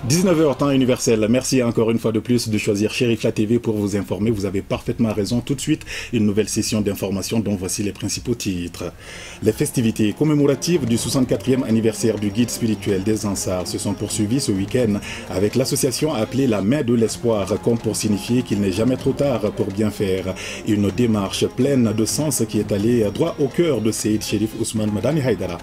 19h temps universel. Merci encore une fois de plus de choisir Cherifla TV pour vous informer. Vous avez parfaitement raison. Tout de suite, une nouvelle session d'information dont voici les principaux titres. Les festivités commémoratives du 64e anniversaire du guide spirituel des Ansars se sont poursuivies ce week-end avec l'association appelée la Main de l'Espoir, comme pour signifier qu'il n'est jamais trop tard pour bien faire. Une démarche pleine de sens qui est allée droit au cœur de Seyd Cherif Ousmane Madani Haïdara.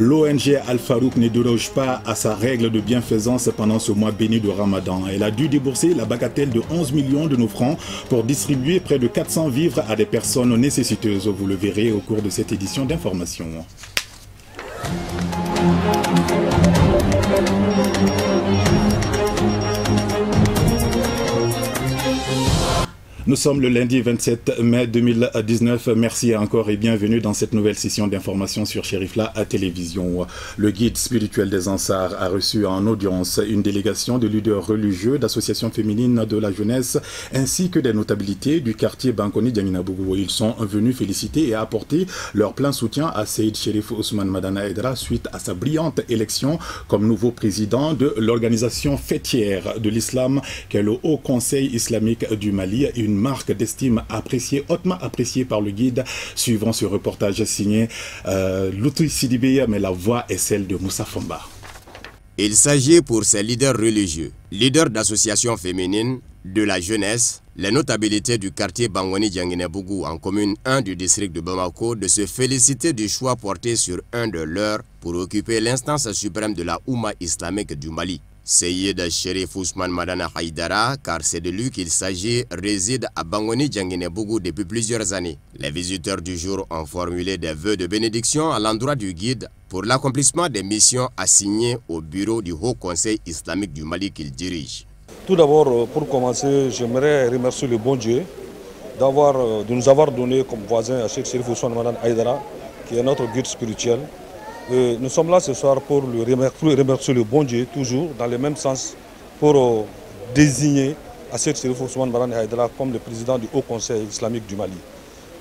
L'ONG Al-Farouk ne déroge pas à sa règle de bienfaisance pendant ce mois béni de Ramadan. Elle a dû débourser la bagatelle de 11 millions de nos francs pour distribuer près de 400 vivres à des personnes nécessiteuses. Vous le verrez au cours de cette édition d'information. Nous sommes le lundi 27 mai 2019. Merci encore et bienvenue dans cette nouvelle session d'information sur Cherifla à télévision. Le guide spirituel des Ansars a reçu en audience une délégation de leaders religieux, d'associations féminines de la jeunesse, ainsi que des notabilités du quartier Bankoni Diaminabougou. Ils sont venus féliciter et apporter leur plein soutien à Seyd Cherif Ousmane Madani Haïdara suite à sa brillante élection comme nouveau président de l'organisation fêtière de l'islam qu'est le Haut Conseil islamique du Mali, une marque d'estime appréciée, hautement appréciée par le guide. Suivant ce reportage signé Loutou Sidibé, mais la voix est celle de Moussa Fomba. Il s'agit pour ces leaders religieux, leaders d'associations féminines, de la jeunesse, les notabilités du quartier Bangoni Dianguinébougou en commune 1 du district de Bamako de se féliciter du choix porté sur un de leurs pour occuper l'instance suprême de la Oumma islamique du Mali. Seyd Cherif Ousmane Madani Haïdara, car c'est de lui qu'il s'agit, réside à Bangoni Dianguinébougou depuis plusieurs années. Les visiteurs du jour ont formulé des vœux de bénédiction à l'endroit du guide pour l'accomplissement des missions assignées au bureau du Haut Conseil islamique du Mali qu'il dirige. Tout d'abord, pour commencer, j'aimerais remercier le bon Dieu de nous avoir donné comme voisin à Seyd Cherif Ousmane Madani Haïdara, qui est notre guide spirituel. Nous sommes là ce soir pour remercier le bon Dieu, toujours dans le même sens, pour désigner Seyd Cherif Ousmane Madani Haïdara comme le président du Haut Conseil islamique du Mali.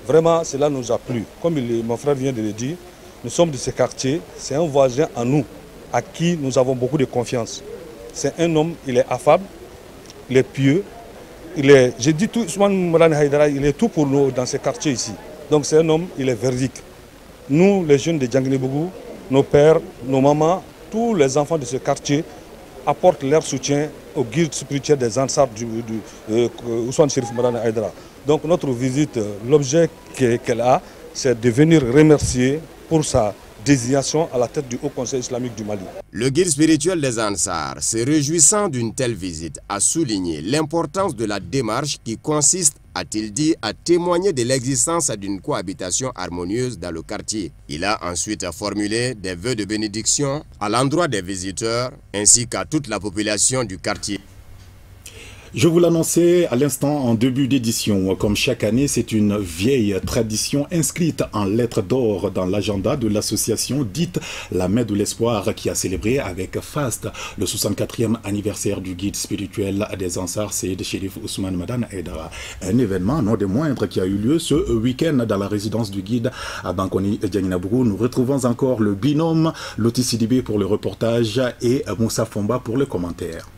Vraiment, cela nous a plu. Comme mon frère vient de le dire, nous sommes de ce quartier, c'est un voisin à nous, à qui nous avons beaucoup de confiance. C'est un homme, il est affable, il est pieux, j'ai dit tout, Ousmane Madani Haïdara, il est tout pour nous dans ce quartier ici. Donc c'est un homme, il est véridique. Nous, les jeunes de Dianguinébougou, nos pères, nos mamans, tous les enfants de ce quartier apportent leur soutien au guide spirituel des Ansars Ousmane Cherif Madani Haïdara. Donc notre visite, l'objet qu'elle a, c'est de venir remercier pour sa désignation à la tête du Haut Conseil islamique du Mali. Le guide spirituel des Ansars, se réjouissant d'une telle visite, a souligné l'importance de la démarche qui consiste, a-t-il dit, à témoigner de l'existence d'une cohabitation harmonieuse dans le quartier. Il a ensuite formulé des vœux de bénédiction à l'endroit des visiteurs ainsi qu'à toute la population du quartier. Je vous l'annonçais à l'instant en début d'édition. Comme chaque année, c'est une vieille tradition inscrite en lettres d'or dans l'agenda de l'association dite la Main de l'Espoir qui a célébré avec faste le 64e anniversaire du guide spirituel des Ansars Seyd Cherif Ousmane Madani Haïdara. Un événement non des moindres qui a eu lieu ce week-end dans la résidence du guide à Bankoni Dianguinébougou. Nous retrouvons encore le binôme Loutou Sidibé pour le reportage et Moussa Fomba pour le commentaire.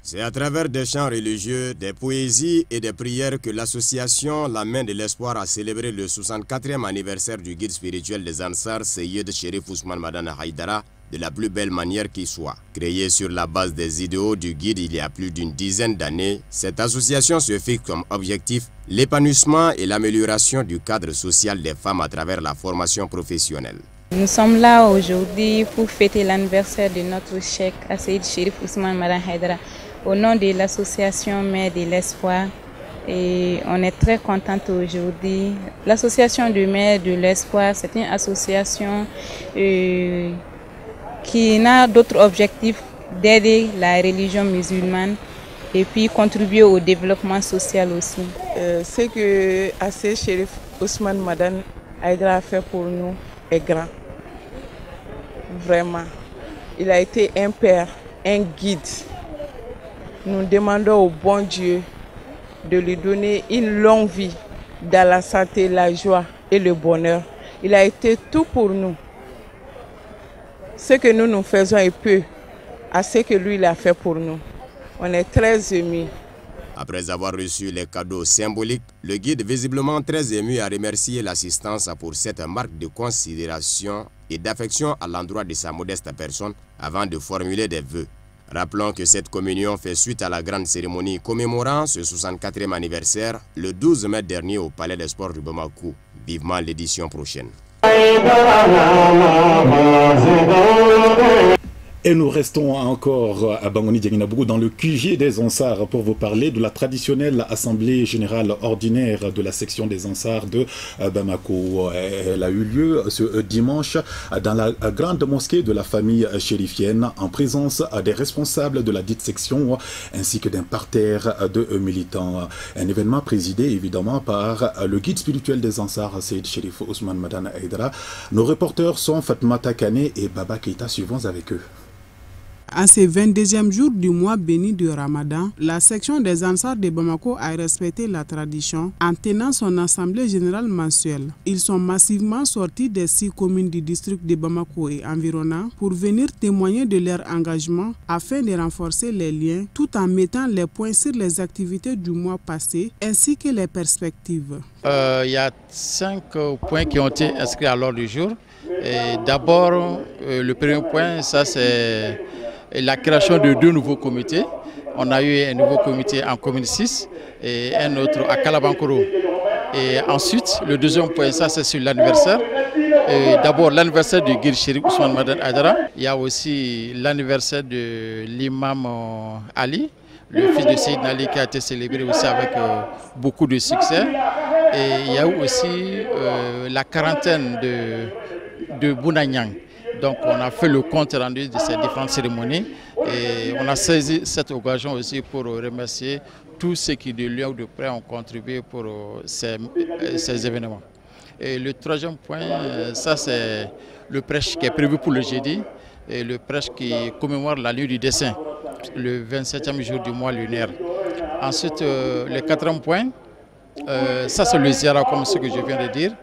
C'est à travers des chants religieux, des poésies et des prières que l'association La Main de l'Espoir a célébré le 64e anniversaire du guide spirituel des Ansars Seyd Cherif Ousmane Madani Haïdara de la plus belle manière qui soit. Créée sur la base des idéaux du guide il y a plus d'une dizaine d'années, cette association se fixe comme objectif l'épanouissement et l'amélioration du cadre social des femmes à travers la formation professionnelle. Nous sommes là aujourd'hui pour fêter l'anniversaire de notre cheikh Seyd Cherif Ousmane Madani Haïdara au nom de l'association Mère de l'Espoir. Et on est très contente aujourd'hui. L'association de Mère de l'Espoir, c'est une association qui n'a d'autre objectif d'aider la religion musulmane et puis contribuer au développement social aussi. Ce que Seyd Cherif Ousmane Madani Haïdara a fait pour nous est grand. vraiment. Il a été un père, un guide. Nous demandons au bon Dieu de lui donner une longue vie dans la santé, la joie et le bonheur. Il a été tout pour nous. Ce que nous faisons est peu à ce que lui il a fait pour nous. On est très émus. Après avoir reçu les cadeaux symboliques, le guide, visiblement très ému, a remercié l'assistance pour cette marque de considération et d'affection à l'endroit de sa modeste personne avant de formuler des vœux. Rappelons que cette communion fait suite à la grande cérémonie commémorant ce 64e anniversaire le 12 mai dernier au Palais des Sports de Bamako. Vivement l'édition prochaine. Et nous restons encore à Bangoni Dianginabougou dans le QG des Ansars pour vous parler de la traditionnelle assemblée générale ordinaire de la section des Ansars de Bamako. Elle a eu lieu ce dimanche dans la grande mosquée de la famille chérifienne en présence des responsables de la dite section ainsi que d'un parterre de militants. Un événement présidé évidemment par le guide spirituel des Ansars, Seyd Cherif Ousmane Madane Aïdara. Nos reporters sont Fatmata Kane et Baba Keita. Suivons avec eux. En ce 22e jour du mois béni de Ramadan, la section des Ansars de Bamako a respecté la tradition en tenant son assemblée générale mensuelle. Ils sont massivement sortis des 6 communes du district de Bamako et environnants pour venir témoigner de leur engagement afin de renforcer les liens tout en mettant les points sur les activités du mois passé ainsi que les perspectives. Il y a 5 points qui ont été inscrits à l'ordre du jour. D'abord, le premier point, ça c'est la création de 2 nouveaux comités. On a eu un nouveau comité en commune 6 et un autre à Kalabankoro. Et ensuite, le deuxième point, ça c'est sur l'anniversaire. D'abord l'anniversaire du guide Cherif Ousmane Madane Aïdara. Il y a aussi l'anniversaire de l'imam Ali, le fils de Seyd Ali, qui a été célébré aussi avec beaucoup de succès. Et il y a eu aussi la quarantaine de Bounanyang. Donc on a fait le compte rendu de ces différentes cérémonies et on a saisi cette occasion aussi pour remercier tous ceux qui de loin ou de près ont contribué pour ces événements. Et le troisième point, ça c'est le prêche qui est prévu pour le jeudi, et le prêche qui commémore la nuit du dessein, le 27e jour du mois lunaire. Ensuite, le quatrième point, ça c'est le ziara comme ce que je viens de dire.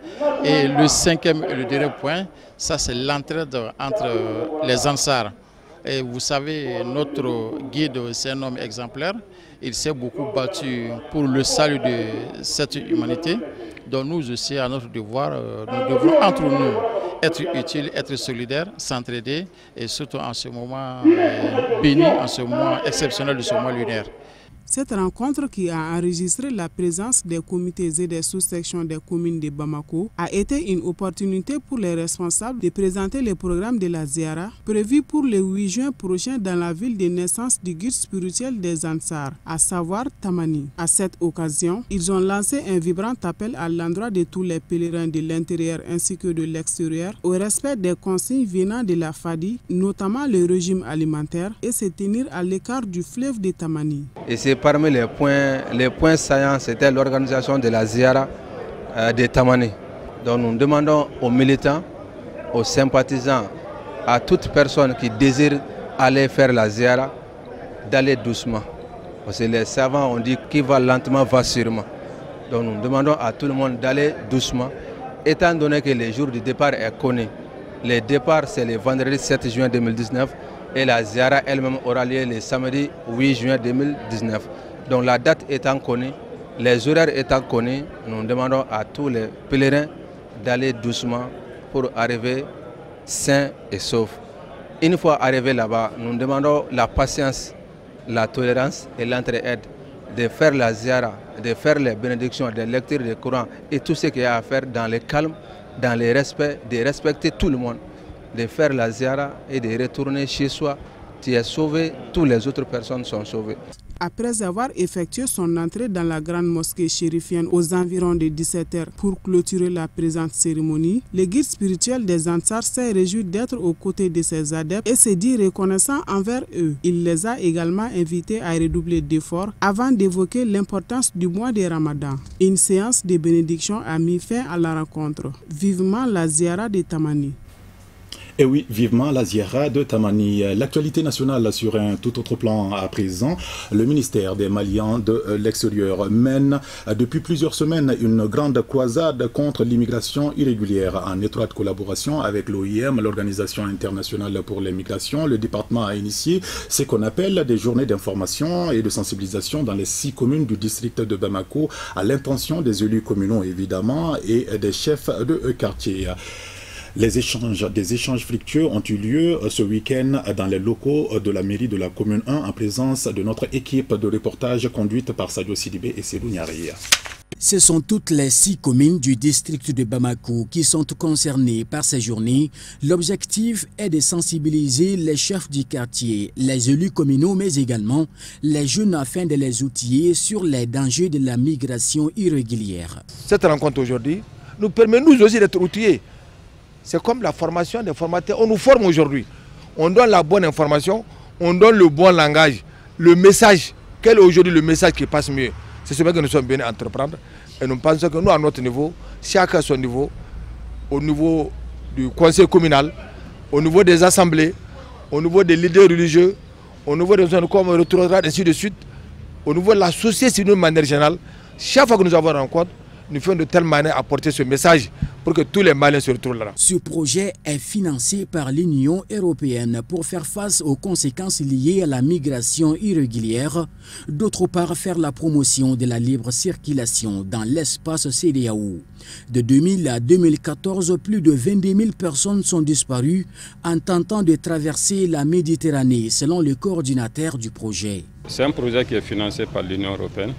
Et le cinquième et le dernier point, ça c'est l'entraide entre les Ansars. Et vous savez, notre guide, c'est un homme exemplaire. Il s'est beaucoup battu pour le salut de cette humanité. Donc nous aussi, à notre devoir, nous devons entre nous être utiles, être solidaires, s'entraider et surtout en ce moment béni, en ce moment exceptionnel de ce mois lunaire. Cette rencontre qui a enregistré la présence des comités et des sous-sections des communes de Bamako a été une opportunité pour les responsables de présenter le programme de la Ziara prévu pour le 8 juin prochain dans la ville de naissance du guide spirituel des Ansars, à savoir Tamani. À cette occasion, ils ont lancé un vibrant appel à l'endroit de tous les pèlerins de l'intérieur ainsi que de l'extérieur au respect des consignes venant de la FADI, notamment le régime alimentaire, et se tenir à l'écart du fleuve de Tamani. Et c'est parmi les points saillants, c'était l'organisation de la Ziara de Tamani. Donc nous demandons aux militants, aux sympathisants, à toute personne qui désire aller faire la Ziara, d'aller doucement. Parce que les savants ont dit qui va lentement va sûrement. Donc nous demandons à tout le monde d'aller doucement, étant donné que le jour du départ est connu. Le départ c'est le vendredi 7 juin 2019. Et la Ziara elle-même aura lieu le samedi 8 juin 2019. Donc la date étant connue, les horaires étant connus, nous demandons à tous les pèlerins d'aller doucement pour arriver sains et saufs. Une fois arrivés là-bas, nous demandons la patience, la tolérance et l'entraide de faire la Ziara, de faire les bénédictions, des lectures de Coran et tout ce qu'il y a à faire dans le calme, dans le respect, de respecter tout le monde. De faire la Ziara et de retourner chez soi, tu es sauvé, toutes les autres personnes sont sauvées. Après avoir effectué son entrée dans la grande mosquée chérifienne aux environs de 17h pour clôturer la présente cérémonie, le guide spirituel des Ansars s'est réjoui d'être aux côtés de ses adeptes et s'est dit reconnaissant envers eux. Il les a également invités à redoubler d'efforts avant d'évoquer l'importance du mois de Ramadan. Une séance de bénédiction a mis fin à la rencontre. Vivement la Ziara de Tamani. Et oui, vivement la Ziara de Tamani. L'actualité nationale sur un tout autre plan à présent. Le ministère des Maliens de l'extérieur mène depuis plusieurs semaines une grande croisade contre l'immigration irrégulière en étroite collaboration avec l'OIM, l'Organisation internationale pour les migrations. Le département a initié ce qu'on appelle des journées d'information et de sensibilisation dans les 6 communes du district de Bamako à l'intention des élus communaux évidemment et des chefs de quartier. Des échanges fructueux ont eu lieu ce week-end dans les locaux de la mairie de la commune 1 en présence de notre équipe de reportage conduite par Sadio Sidibé et Selou Nyari. Ce sont toutes les 6 communes du district de Bamako qui sont concernées par ces journées. L'objectif est de sensibiliser les chefs du quartier, les élus communaux, mais également les jeunes afin de les outiller sur les dangers de la migration irrégulière. Cette rencontre aujourd'hui nous permet nous aussi d'être outillés. C'est comme la formation des formateurs. On nous forme aujourd'hui. On donne la bonne information, on donne le bon langage, le message. Quel est aujourd'hui le message qui passe mieux? C'est ce que nous sommes venus entreprendre. Et nous pensons que nous, à notre niveau, chacun à son niveau, au niveau du conseil communal, au niveau des assemblées, au niveau des leaders religieux, au niveau des zones comme Retrograde, ainsi de suite, au niveau de la société d'une manière générale, chaque fois que nous avons une rencontre, nous faisons de telle manière apporter ce message pour que tous les Maliens se retrouvent là. Ce projet est financé par l'Union européenne pour faire face aux conséquences liées à la migration irrégulière. D'autre part, faire la promotion de la libre circulation dans l'espace CEDEAO. De 2000 à 2014, plus de 22 000 personnes sont disparues en tentant de traverser la Méditerranée, selon le coordinateur du projet. C'est un projet qui est financé par l'Union européenne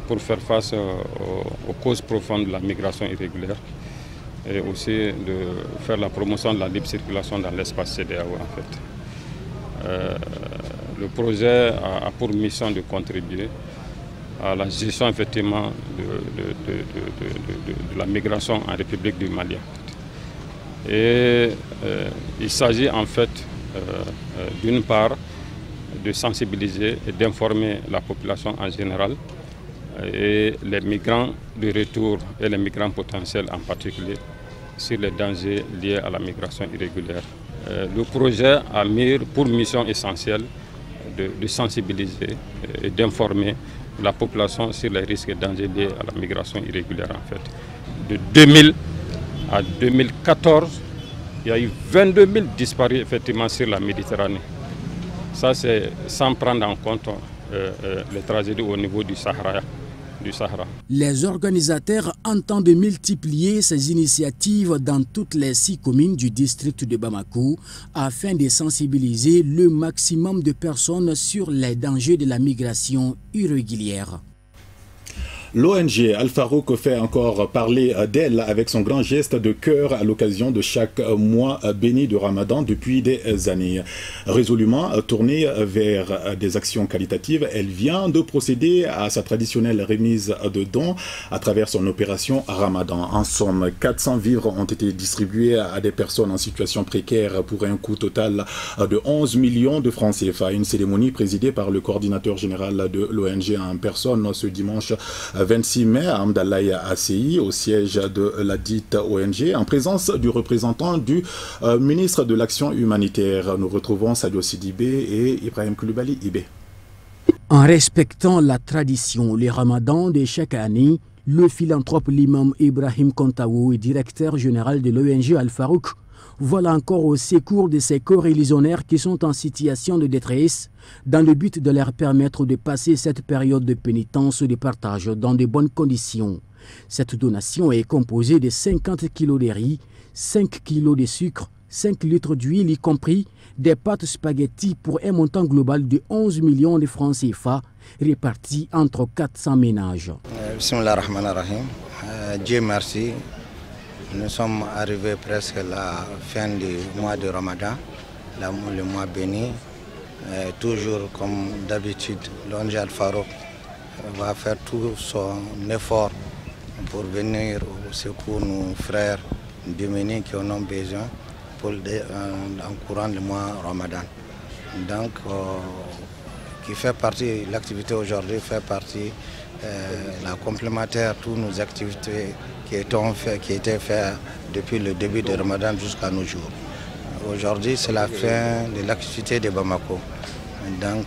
pour faire face aux causes profondes de la migration irrégulière et aussi de faire la promotion de la libre circulation dans l'espace CEDEAO en fait. Le projet a pour mission de contribuer à la gestion effectivement de la migration en République du Mali. Et il s'agit en fait d'une part de sensibiliser et d'informer la population en général et les migrants de retour et les migrants potentiels en particulier sur les dangers liés à la migration irrégulière. Le projet a pour mission essentielle de sensibiliser et d'informer la population sur les risques et dangers liés à la migration irrégulière en fait. De 2000 à 2014, il y a eu 22 000 disparus effectivement sur la Méditerranée. Ça c'est sans prendre en compte les tragédies au niveau du Sahara. Les organisateurs entendent multiplier ces initiatives dans toutes les 6 communes du district de Bamako afin de sensibiliser le maximum de personnes sur les dangers de la migration irrégulière. L'ONG Al-Farouk fait encore parler d'elle avec son grand geste de cœur à l'occasion de chaque mois béni de Ramadan depuis des années. Résolument tournée vers des actions qualitatives, elle vient de procéder à sa traditionnelle remise de dons à travers son opération Ramadan. En somme, 400 vivres ont été distribués à des personnes en situation précaire pour un coût total de 11 millions de francs CFA. Une cérémonie présidée par le coordinateur général de l'ONG en personne ce dimanche 26 mai à Amdalaï ACI, au siège de la dite ONG, en présence du représentant du ministre de l'Action humanitaire. Nous retrouvons Sadio Sidibé et Ibrahim Koulibaly Ibé. En respectant la tradition, le Ramadan de chaque année, le philanthrope l'imam Ibrahim Kontaou et directeur général de l'ONG Al-Farouk voilà encore au secours de ces coreligionnaires qui sont en situation de détresse dans le but de leur permettre de passer cette période de pénitence et de partage dans de bonnes conditions. Cette donation est composée de 50 kg de riz, 5 kg de sucre, 5 litres d'huile y compris, des pâtes spaghetti pour un montant global de 11 millions de francs CFA répartis entre 400 ménages. Bismillahirrahmanirrahim. Dieu merci. Nous sommes arrivés presque à la fin du mois de Ramadan, le mois béni. Toujours comme d'habitude, l'ONG Al-Farouk va faire tout son effort pour venir au secours de nos frères démunis qui en ont besoin en courant le mois Ramadan. Donc, qui fait partie, l'activité aujourd'hui fait partie la complémentaire de toutes nos activités qui étaient faits depuis le début de Ramadan jusqu'à nos jours. Aujourd'hui, c'est la fin de l'activité de Bamako. Donc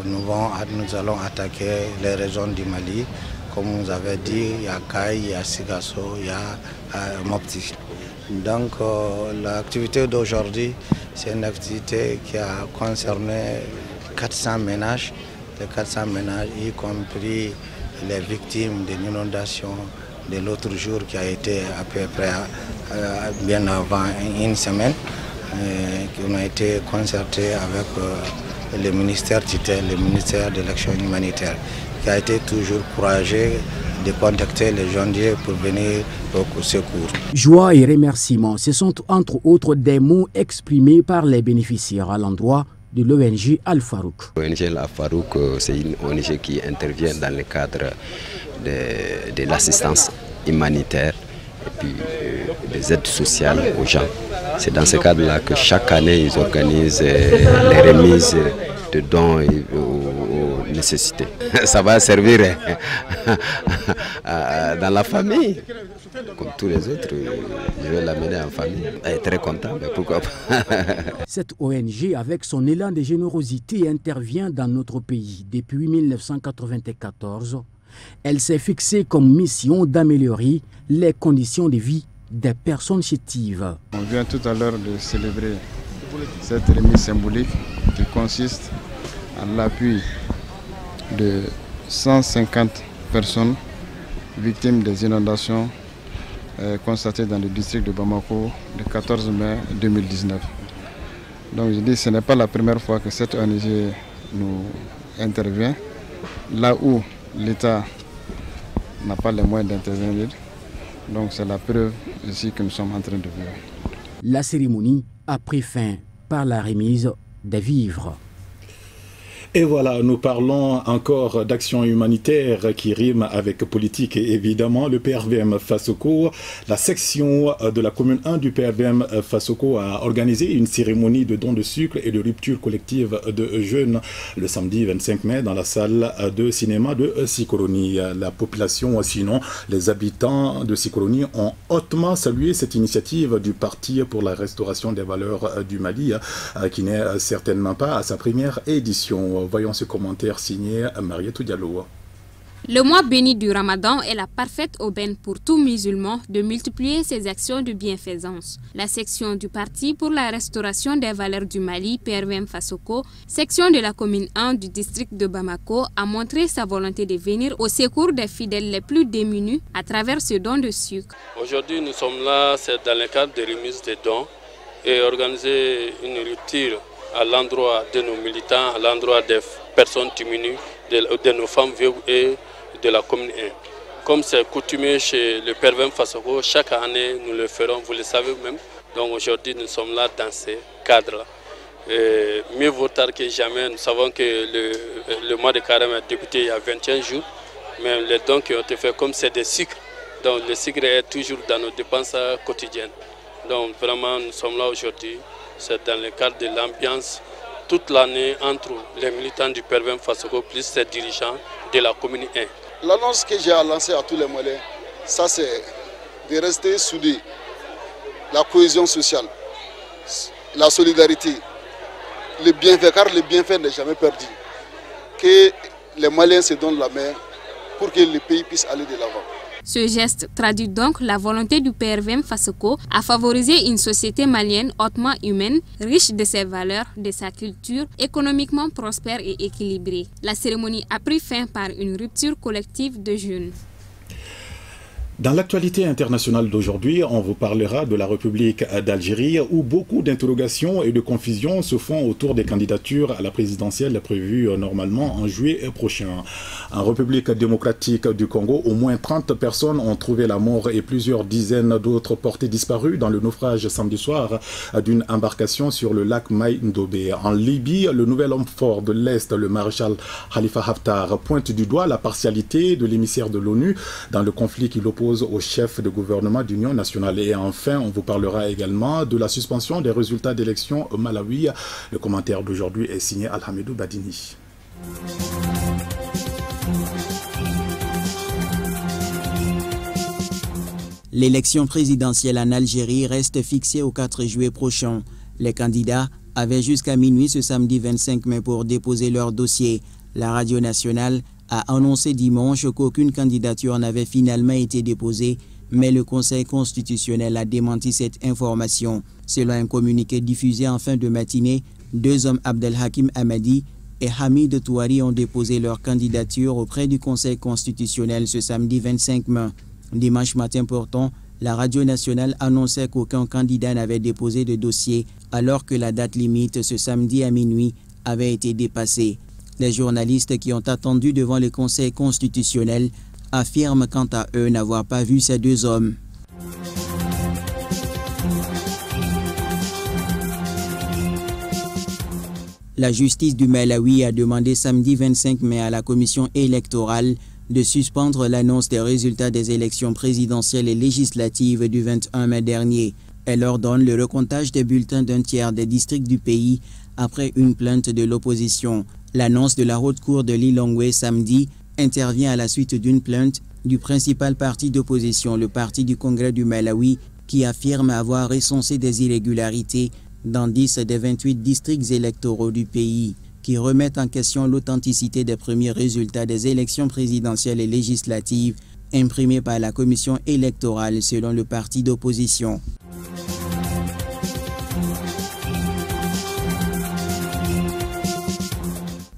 nous allons attaquer les régions du Mali. Comme vous avez dit, il y a Kaï, il y a Sigasso, il y a Mopti. Donc l'activité d'aujourd'hui, c'est une activité qui a concerné 400 ménages. Les 400 ménages, y compris les victimes de l'inondation de l'autre jour qui a été à peu près bien avant une semaine, qui ont été concertés avec le ministère tutelle, le ministère de l'Action humanitaire, qui a été toujours courageux de contacter les gens pour venir au secours. Joie et remerciements, ce sont entre autres des mots exprimés par les bénéficiaires à l'endroit de l'ONG Al-Farouk. L'ONG Al-Farouk, c'est une ONG qui intervient dans le cadre de l'assistance humanitaire et puis des aides sociales aux gens. C'est dans ce cadre-là que chaque année, ils organisent les remises de dons aux nécessités. Ça va servir dans la famille. Comme tous les autres, je vais l'amener en famille. Elle est très contente, mais pourquoi pas. Cette ONG, avec son élan de générosité, intervient dans notre pays depuis 1994. Elle s'est fixée comme mission d'améliorer les conditions de vie des personnes chétives. On vient tout à l'heure de célébrer cette remise symbolique qui consiste à l'appui de 150 personnes victimes des inondations constatées dans le district de Bamako le 14 mai 2019. Donc je dis que ce n'est pas la première fois que cette ONG nous intervient, là où l'État n'a pas les moyens d'intervenir. Donc c'est la preuve ici que nous sommes en train de vivre. La cérémonie a pris fin par la remise des vivres. Et voilà, nous parlons encore d'action humanitaire qui rime avec politique. Et évidemment, le PRVM Fasoko, la section de la commune 1 du PRVM Fasoko a organisé une cérémonie de don de sucre et de rupture collective de jeunes le samedi 25 mai dans la salle de cinéma de Sikoroni. La population, sinon les habitants de Sikoroni, ont hautement salué cette initiative du Parti pour la restauration des valeurs du Mali, qui n'est certainement pas à sa première édition. Voyons ce commentaire signé Mariétou Diallo. Le mois béni du Ramadan est la parfaite aubaine pour tout musulman de multiplier ses actions de bienfaisance. La section du Parti pour la restauration des valeurs du Mali, PRVM Fasoko, section de la commune 1 du district de Bamako, a montré sa volonté de venir au secours des fidèles les plus démunis à travers ce don de sucre. Aujourd'hui, nous sommes là, c'est dans le cadre de remise des dons et organiser une rupture à l'endroit de nos militants, à l'endroit des personnes diminuées, de nos femmes vieilles et de la commune 1. Comme c'est coutumier chez le PRVM Fasoko, chaque année nous le ferons, vous le savez même. Donc aujourd'hui nous sommes là dans ce cadre-là. Mieux vaut tard que jamais, nous savons que le mois de carême a débuté il y a 21 jours, mais les dons qui ont été faits, comme c'est des sucres, donc le sucre est toujours dans nos dépenses quotidiennes. Donc vraiment nous sommes là aujourd'hui. C'est dans le cadre de l'ambiance toute l'année entre les militants du PRVM Fasoko plus ses dirigeants de la commune 1. L'annonce que j'ai à lancer à tous les Maliens, ça c'est de rester soudés, la cohésion sociale, la solidarité, le bienfait, car le bienfait n'est jamais perdu. Que les Maliens se donnent la main pour que le pays puisse aller de l'avant. Ce geste traduit donc la volonté du PRVM Fasoko à favoriser une société malienne hautement humaine, riche de ses valeurs, de sa culture, économiquement prospère et équilibrée. La cérémonie a pris fin par une rupture collective de jeunes. Dans l'actualité internationale d'aujourd'hui, on vous parlera de la République d'Algérie où beaucoup d'interrogations et de confusions se font autour des candidatures à la présidentielle prévues normalement en juillet prochain. En République démocratique du Congo, au moins 30 personnes ont trouvé la mort et plusieurs dizaines d'autres portées disparues dans le naufrage samedi soir d'une embarcation sur le lac Maï-Ndobé. En Libye, le nouvel homme fort de l'Est, le maréchal Khalifa Haftar, pointe du doigt la partialité de l'émissaire de l'ONU dans le conflit qui l'oppose au chef de gouvernement d'Union nationale. Et enfin, on vous parlera également de la suspension des résultats d'élections au Malawi. Le commentaire d'aujourd'hui est signé Alhamidou Badini. L'élection présidentielle en Algérie reste fixée au 4 juillet prochain. Les candidats avaient jusqu'à minuit ce samedi 25 mai pour déposer leur dossier. La radio nationale a annoncé dimanche qu'aucune candidature n'avait finalement été déposée, mais le Conseil constitutionnel a démenti cette information. Selon un communiqué diffusé en fin de matinée, 2 hommes, Abdelhakim Hamadi et Hamid Touari, ont déposé leur candidature auprès du Conseil constitutionnel ce samedi 25 mai. Dimanche matin pourtant, la radio nationale annonçait qu'aucun candidat n'avait déposé de dossier alors que la date limite ce samedi à minuit avait été dépassée. Les journalistes qui ont attendu devant le Conseil constitutionnel affirment quant à eux n'avoir pas vu ces 2 hommes. La justice du Malawi a demandé samedi 25 mai à la commission électorale de suspendre l'annonce des résultats des élections présidentielles et législatives du 21 mai dernier. Elle ordonne le recomptage des bulletins d'un tiers des districts du pays après une plainte de l'opposition. L'annonce de la haute cour de Lilongwe samedi intervient à la suite d'une plainte du principal parti d'opposition, le Parti du Congrès du Malawi, qui affirme avoir recensé des irrégularités dans 10 des 28 districts électoraux du pays, qui remettent en question l'authenticité des premiers résultats des élections présidentielles et législatives imprimés par la commission électorale selon le parti d'opposition.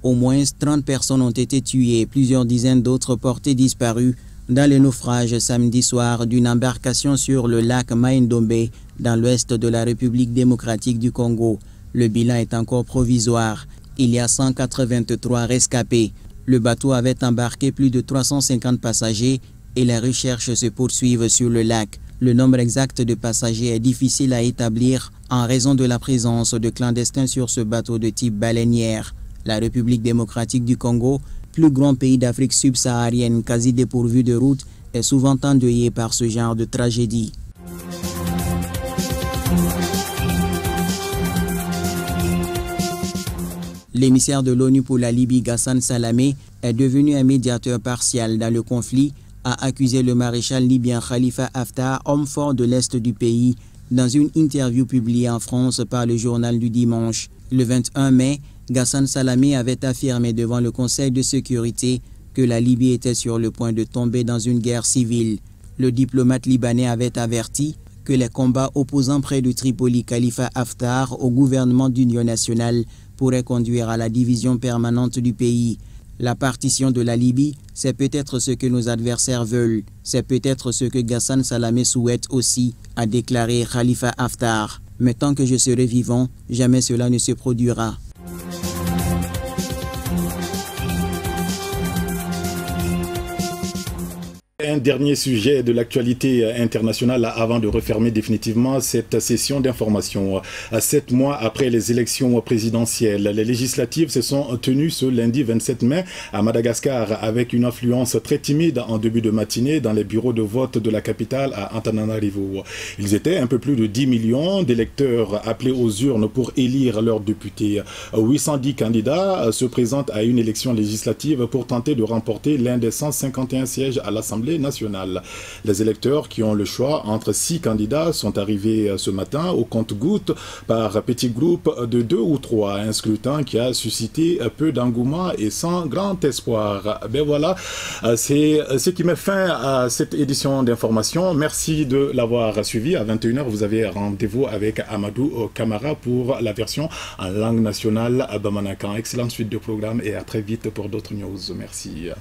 Au moins 30 personnes ont été tuées et plusieurs dizaines d'autres portées disparues dans le naufrage samedi soir d'une embarcation sur le lac Mai-Ndombe dans l'ouest de la République démocratique du Congo. Le bilan est encore provisoire. Il y a 183 rescapés. Le bateau avait embarqué plus de 350 passagers et les recherches se poursuivent sur le lac. Le nombre exact de passagers est difficile à établir en raison de la présence de clandestins sur ce bateau de type baleinière. La République démocratique du Congo, plus grand pays d'Afrique subsaharienne quasi dépourvu de route, est souvent endeuillé par ce genre de tragédie. L'émissaire de l'ONU pour la Libye, Ghassan Salamé, est devenu un médiateur partial dans le conflit, a accusé le maréchal libyen Khalifa Haftar, homme fort de l'Est du pays, dans une interview publiée en France par le journal du dimanche. Le 21 mai, Ghassan Salamé avait affirmé devant le Conseil de sécurité que la Libye était sur le point de tomber dans une guerre civile. Le diplomate libanais avait averti que les combats opposant près de Tripoli Khalifa Haftar au gouvernement d'union nationale pourraient conduire à la division permanente du pays. La partition de la Libye, c'est peut-être ce que nos adversaires veulent. C'est peut-être ce que Ghassan Salamé souhaite aussi, a déclaré Khalifa Haftar. Mais tant que je serai vivant, jamais cela ne se produira. Un dernier sujet de l'actualité internationale avant de refermer définitivement cette session d'information. 7 mois après les élections présidentielles, les législatives se sont tenues ce lundi 27 mai à Madagascar avec une affluence très timide en début de matinée dans les bureaux de vote de la capitale à Antananarivo. Ils étaient un peu plus de 10 millions d'électeurs appelés aux urnes pour élire leurs députés. 810 candidats se présentent à une élection législative pour tenter de remporter l'un des 151 sièges à l'Assemblée nationale. Les électeurs qui ont le choix entre 6 candidats sont arrivés ce matin au compte-gouttes par petits groupes de 2 ou 3. Un scrutin qui a suscité peu d'engouement et sans grand espoir. Ben voilà, c'est ce qui met fin à cette édition d'information. Merci de l'avoir suivi. À 21 h, vous avez rendez-vous avec Amadou Camara pour la version en langue nationale à Bamanakan. Excellente suite de programme et à très vite pour d'autres news. Merci.